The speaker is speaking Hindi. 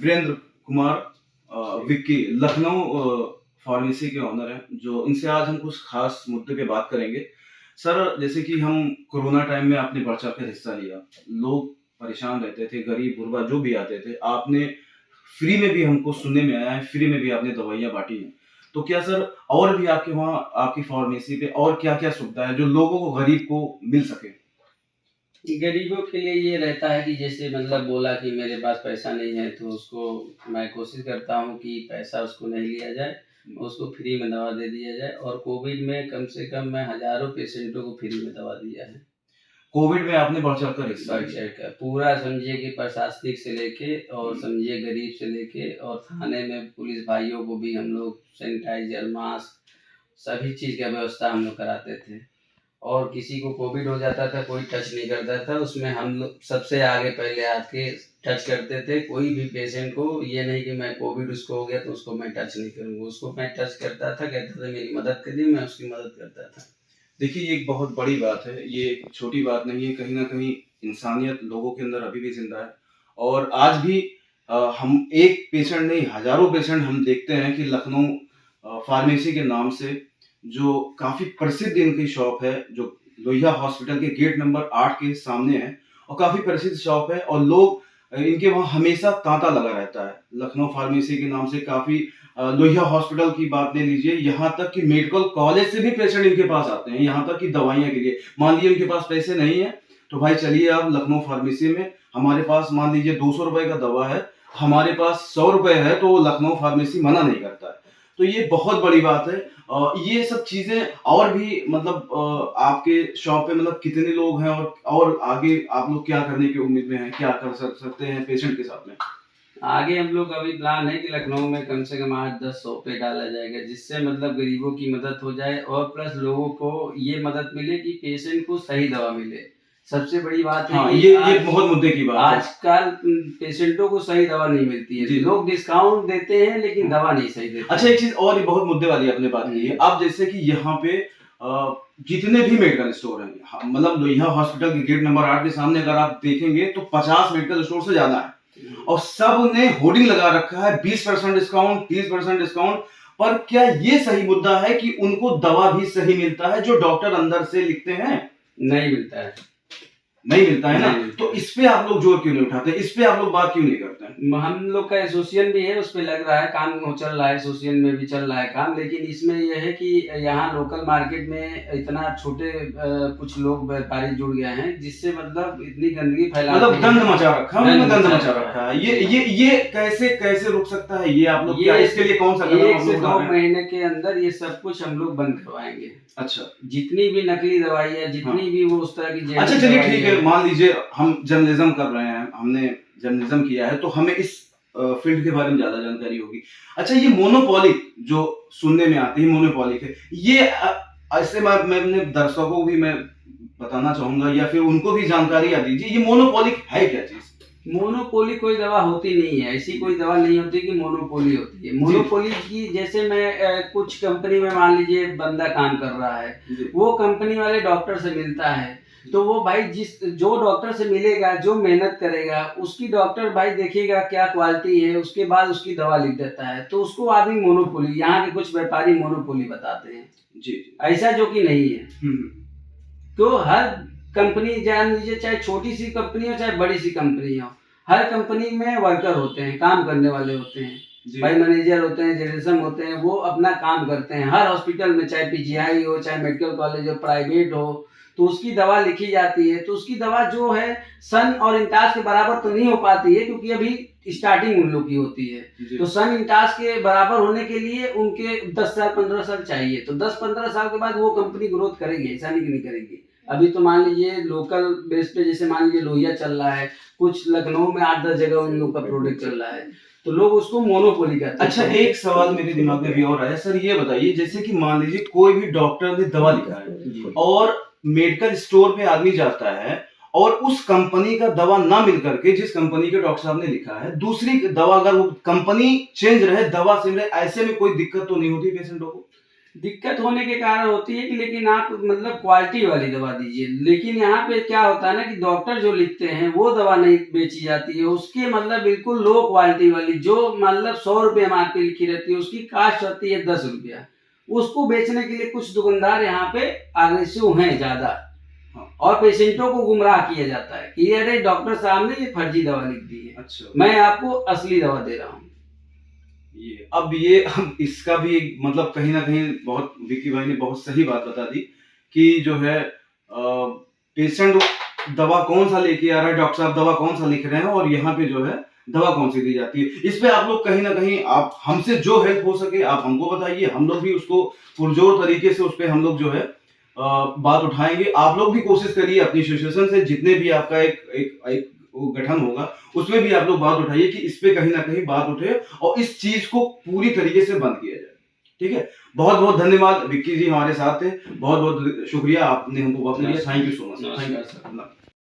वीरेंद्र कुमार विक्की लखनऊ फार्मेसी के ओनर हैं, जो इनसे आज हम कुछ खास मुद्दे पे बात करेंगे। सर, जैसे कि हम कोरोना टाइम में आपने बढ़-चढ़ कर हिस्सा लिया। लोग परेशान रहते थे, गरीब-गुरबा जो भी आते थे, आपने फ्री में भी हमको सुनने में आया है, फ्री में भी आपने दवाइयाँ बाँटी हैं। तो क्या सर और भी आपके वहाँ आपकी फार्मेसी पे और क्या-क्या सुविधा है जो लोगों को, गरीब को मिल सके? गरीबों के लिए ये रहता है कि जैसे मतलब बोला कि मेरे पास पैसा नहीं है, तो उसको मैं कोशिश करता हूँ कि पैसा उसको नहीं लिया जाए, उसको फ्री में दवा दे दिया जाए। और कोविड में कम से कम मैं हज़ारों पेशेंटों को फ्री में दवा दिया है। कोविड में आपने बढ़-चढ़ कर हिस्सा लिया। बढ़-चढ़ कर पूरा समझिए कि प्रशासनिक से लेके और समझिए गरीब से लेके और थाने में पुलिस भाइयों को भी हम लोग सैनिटाइज़र, मास्क सभी चीज़ का व्यवस्था हम लोग कराते थे। और किसी को कोविड हो जाता था, कोई टच नहीं करता था, उसमें हम लोग सबसे आगे पहले आके टच करते थे। कोई भी पेशेंट को ये नहीं कि मैं कोविड उसको हो गया तो उसको मैं टच नहीं करूँगा, उसको मैं टच करता था, कहता था मेरी मदद करिए, मैं उसकी मदद करता था। देखिए, ये एक बहुत बड़ी बात है, ये एक छोटी बात नहीं है, कहीं न कहीं इंसानियत लोगों के अंदर अभी भी ज़िंदा है और आज भी हम एक पेशेंट नहीं, हज़ारों पेशेंट हम देखते हैं कि लखनऊ फार्मेसी के नाम से जो काफ़ी प्रसिद्ध इनकी शॉप है, जो लोहिया हॉस्पिटल के गेट नंबर 8 के सामने है और काफ़ी प्रसिद्ध शॉप है और लोग इनके वहाँ हमेशा तांता लगा रहता है। लखनऊ फार्मेसी के नाम से काफ़ी लोहिया हॉस्पिटल की बात ले लीजिए, यहाँ तक कि मेडिकल कॉलेज से भी पेशेंट इनके पास आते हैं, यहाँ तक कि दवाइयाँ के लिए। मान लीजिए उनके पास पैसे नहीं है, तो भाई चलिए आप लखनऊ फार्मेसी में, हमारे पास मान लीजिए ₹200 का दवा है, हमारे पास ₹100 है, तो लखनऊ फार्मेसी मना नहीं करता है। तो ये बहुत बड़ी बात है। ये सब चीज़ें और भी मतलब आपके शॉप पे मतलब कितने लोग हैं और आगे आप लोग क्या करने की उम्मीद में हैं? क्या कर सकते हैं पेशेंट के साथ में? आगे हम लोग अभी प्लान है कि लखनऊ में कम से कम 8-10 शॉपें डाला जाएगा, जिससे मतलब गरीबों की मदद हो जाए और प्लस लोगों को ये मदद मिले कि पेशेंट को सही दवा मिले। सबसे बड़ी बात है हाँ, कि ये बहुत मुद्दे की बात है। आजकल पेशेंटों को सही दवा नहीं मिलती है। लोग डिस्काउंट देते हैं लेकिन दवा नहीं सही देते। अच्छा, एक चीज़ और भी बहुत मुद्दे वाली आपने बात की है। अब जैसे कि यहाँ पे जितने भी मेडिकल स्टोर हैं, मतलब लोहिया हॉस्पिटल के गेट नंबर 8 के सामने अगर आप देखेंगे तो 50 मेडिकल स्टोर से ज़्यादा है और सब ने होर्डिंग लगा रखा है 20% डिस्काउंट, 30% डिस्काउंट। पर क्या ये सही मुद्दा है कि उनको दवा भी सही मिलता है जो डॉक्टर अंदर से लिखते हैं? नहीं मिलता है। नहीं मिलता है ना? तो इस पे आप लोग जोर क्यों नहीं उठाते? इस पे आप लोग बात क्यों नहीं करते हैं? हम लोग का एसोसिएशन भी है, उस पे लग रहा है काम, चल रहा है, एसोसिएशन में भी चल रहा है काम। लेकिन इसमें ये है कि यहाँ लोकल मार्केट में इतना छोटे कुछ लोग व्यापारी जुड़ गए हैं, जिससे मतलब इतनी गंदगी फैला, मतलब गंद मचा रखा है, गंद मचा रखा है। ये कैसे रुक सकता है? ये आप लोग क्या इसके लिए कौन सा कदम आप 1 से लोग 2 महीने के अंदर ये सब कुछ हम लोग बंद करवाएंगे। अच्छा, जितनी भी नकली दवाई है, जितनी भी वो उस तरह की अच्छा चलिए ठीक है, मान लीजिए हम जर्नलिज्म कर रहे हैं, हमने जर्नलिज्म किया है, तो हमें इस फील्ड के बारे में ज़्यादा जानकारी होगी। अच्छा, ये मोनोपोली जो सुनने में आती है, मोनोपोलिक है, ये ऐसे मैं अपने दर्शकों को भी मैं बताना चाहूँगा या फिर उनको भी जानकारियाँ दीजिए, ये मोनोपोलिक है क्या चीज़? मोनोपोली कोई दवा होती नहीं है, ऐसी कोई दवा नहीं होती कि मोनोपोली होती है। मोनोपोली की जैसे मैं कुछ कंपनी में मान लीजिए बंदा काम कर रहा है, वो कंपनी वाले डॉक्टर से मिलता है, तो वो भाई जो डॉक्टर से मिलेगा, जो मेहनत करेगा, उसकी डॉक्टर भाई देखेगा क्या क्वालिटी है, उसके बाद उसकी दवा लिख देता है, तो उसको आदमी मोनोपोली, यहाँ के कुछ व्यापारी मोनोपोली बताते हैं। जी, ऐसा जो कि नहीं है। तो हर कंपनी जान लीजिए, चाहे छोटी सी कंपनी हो चाहे बड़ी सी कंपनी हो, हर कंपनी में वर्कर होते हैं, काम करने वाले होते हैं, भाई मैनेजर होते हैं, जनरेशन होते हैं, वो अपना काम करते हैं। हर हॉस्पिटल में चाहे पीजीआई हो, चाहे मेडिकल कॉलेज हो, प्राइवेट हो, तो उसकी दवा लिखी जाती है। तो उसकी दवा जो है सन और इंटास के बराबर तो नहीं हो पाती है, क्योंकि अभी स्टार्टिंग उन लोग की होती है। तो सन इंटास के बराबर होने के लिए उनके 10 साल 15 साल चाहिए। तो 10-15 साल के बाद वो कंपनी ग्रोथ करेगी, ऐसा नहीं कि नहीं करेगी। अभी तो मान लीजिए लोकल बेस पे जैसे मान लीजिए लोहिया चल रहा है, कुछ लखनऊ में 8-10 जगह उन लोग का प्रोडक्ट चल रहा है, तो लोग उसको मोनोपोली कहते हैं। अच्छा, एक सवाल मेरे दिमाग में भी और आया सर, ये बताइए जैसे कि मान लीजिए कोई भी डॉक्टर ने दवा लिखा है और मेडिकल स्टोर पे आदमी जाता है और उस कंपनी का दवा ना मिल करके जिस कंपनी के डॉक्टर साहब ने लिखा है दूसरी दवा, अगर वो कंपनी चेंज रहे, दवा सेम रहे, ऐसे में कोई दिक्कत तो नहीं होती पेशेंटों को? दिक्कत होने के कारण होती है कि लेकिन आप मतलब क्वालिटी वाली दवा दीजिए। लेकिन यहाँ पे क्या होता है ना कि डॉक्टर जो लिखते हैं वो दवा नहीं बेची जाती है, उसके मतलब बिल्कुल लो क्वालिटी वाली जो मतलब 100 रुपये एमआरपी लिखी रहती है, उसकी कास्ट होती है 10 रुपया। उसको बेचने के लिए कुछ दुकानदार यहाँ पे अग्रेसिव हैं ज़्यादा, हाँ। और पेशेंटों को गुमराह किया जाता है कि अरे डॉक्टर साहब ने ये फर्जी दवा लिख दी है, अच्छा। मैं आपको असली दवा दे रहा हूँ। ये अब इसका भी एक मतलब कहीं न कहीं बहुत विक्की भाई ने बहुत सही बात बता दी कि जो है पेशेंट दवा कौन-सा लेके आ रहा है, डॉक्टर साहब दवा कौन-सा लिख रहे हैं और यहाँ पे जो है दवा कौन-सी दी जाती है। इस पे आप लोग कहीं न कहीं आप हमसे जो हेल्प हो सके आप हमको बताइए, हम लोग भी उसको पुरज़ोर तरीके से उस पे हम लोग जो है बात उठाएँगे। आप लोग भी कोशिश करिए अपनी एसोसिएशन से जितने भी आपका एक एक एक वो गठन होगा, उसमें भी आप लोग बात उठाइए कि इस पे कहीं न कहीं बात उठे और इस चीज़ को पूरी तरीके से बंद किया जाए। ठीक है? बहुत-बहुत धन्यवाद विक्की जी हमारे साथ थे। बहुत-बहुत शुक्रिया आपने हमको वक़्त दिया। Thank you so much. Thank you. नमस्कार सर।